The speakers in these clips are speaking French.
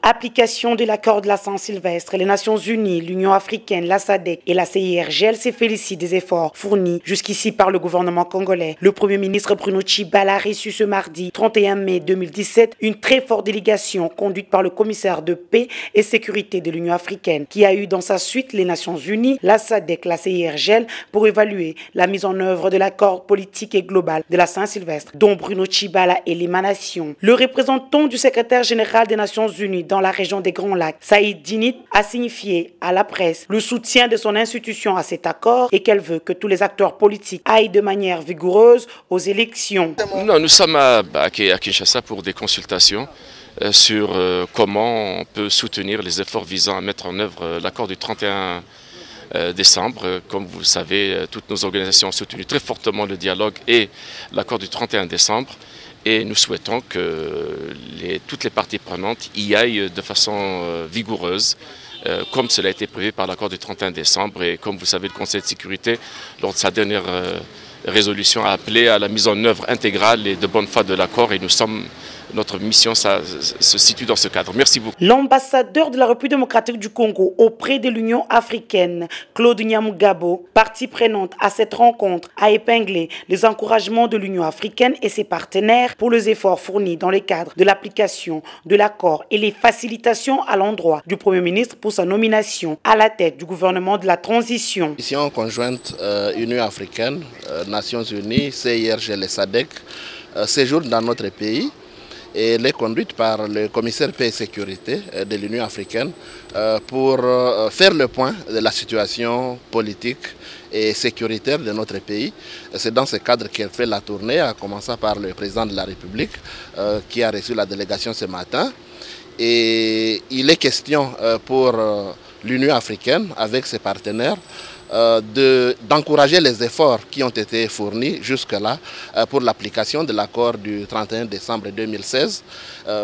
Application de l'accord de la Saint-Sylvestre, les Nations Unies, l'Union africaine, la SADC et la CIRGL se félicitent des efforts fournis jusqu'ici par le gouvernement congolais. Le Premier ministre Bruno Tshibala a reçu ce mardi 31 mai 2017 une très forte délégation conduite par le commissaire de paix et sécurité de l'Union africaine qui a eu dans sa suite les Nations Unies, la SADC, la CIRGL pour évaluer la mise en œuvre de l'accord politique et global de la Saint-Sylvestre dont Bruno Tshibala est l'émanation. Le représentant du secrétaire général des Nations Unies dans la région des Grands Lacs, Saïd Dinit, a signifié à la presse le soutien de son institution à cet accord et qu'elle veut que tous les acteurs politiques aillent de manière vigoureuse aux élections. Non, nous sommes à Kinshasa pour des consultations sur comment on peut soutenir les efforts visant à mettre en œuvre l'accord du 31 décembre. Comme vous le savez, toutes nos organisations ont soutenu très fortement le dialogue et l'accord du 31 décembre. Et nous souhaitons que toutes les parties prenantes y aillent de façon vigoureuse, comme cela a été prévu par l'accord du 31 décembre. Et comme vous savez, le Conseil de sécurité, lors de sa dernière résolution, a appelé à la mise en œuvre intégrale et de bonne foi de l'accord. Et notre mission se situe dans ce cadre. Merci beaucoup. L'ambassadeur de la République démocratique du Congo auprès de l'Union africaine, Claude Nyamugabo, partie prenante à cette rencontre, a épinglé les encouragements de l'Union africaine et ses partenaires pour les efforts fournis dans le cadre de l'application de l'accord et les facilitations à l'endroit du Premier ministre pour sa nomination à la tête du gouvernement de la transition. Mission conjointe Union africaine, Nations Unies, CIRGL et SADC séjourne dans notre pays. Et elle est conduite par le commissaire paix et sécurité de l'Union africaine pour faire le point de la situation politique et sécuritaire de notre pays. C'est dans ce cadre qu'elle fait la tournée, à commencer par le président de la République qui a reçu la délégation ce matin. Et il est question pour l'Union africaine avec ses partenaires d'encourager les efforts qui ont été fournis jusque-là pour l'application de l'accord du 31 décembre 2016,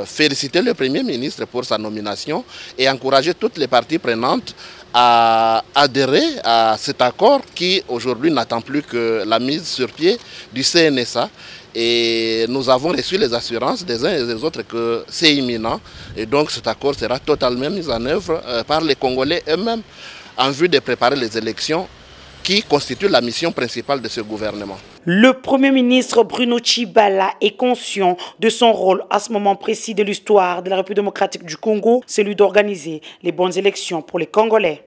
féliciter le Premier ministre pour sa nomination et encourager toutes les parties prenantes à adhérer à cet accord qui aujourd'hui n'attend plus que la mise sur pied du CNSA. Et nous avons reçu les assurances des uns et des autres que c'est imminent et donc cet accord sera totalement mis en œuvre par les Congolais eux-mêmes en vue de préparer les élections qui constituent la mission principale de ce gouvernement. Le Premier ministre Bruno Tshibala est conscient de son rôle à ce moment précis de l'histoire de la République démocratique du Congo, celui d'organiser les bonnes élections pour les Congolais.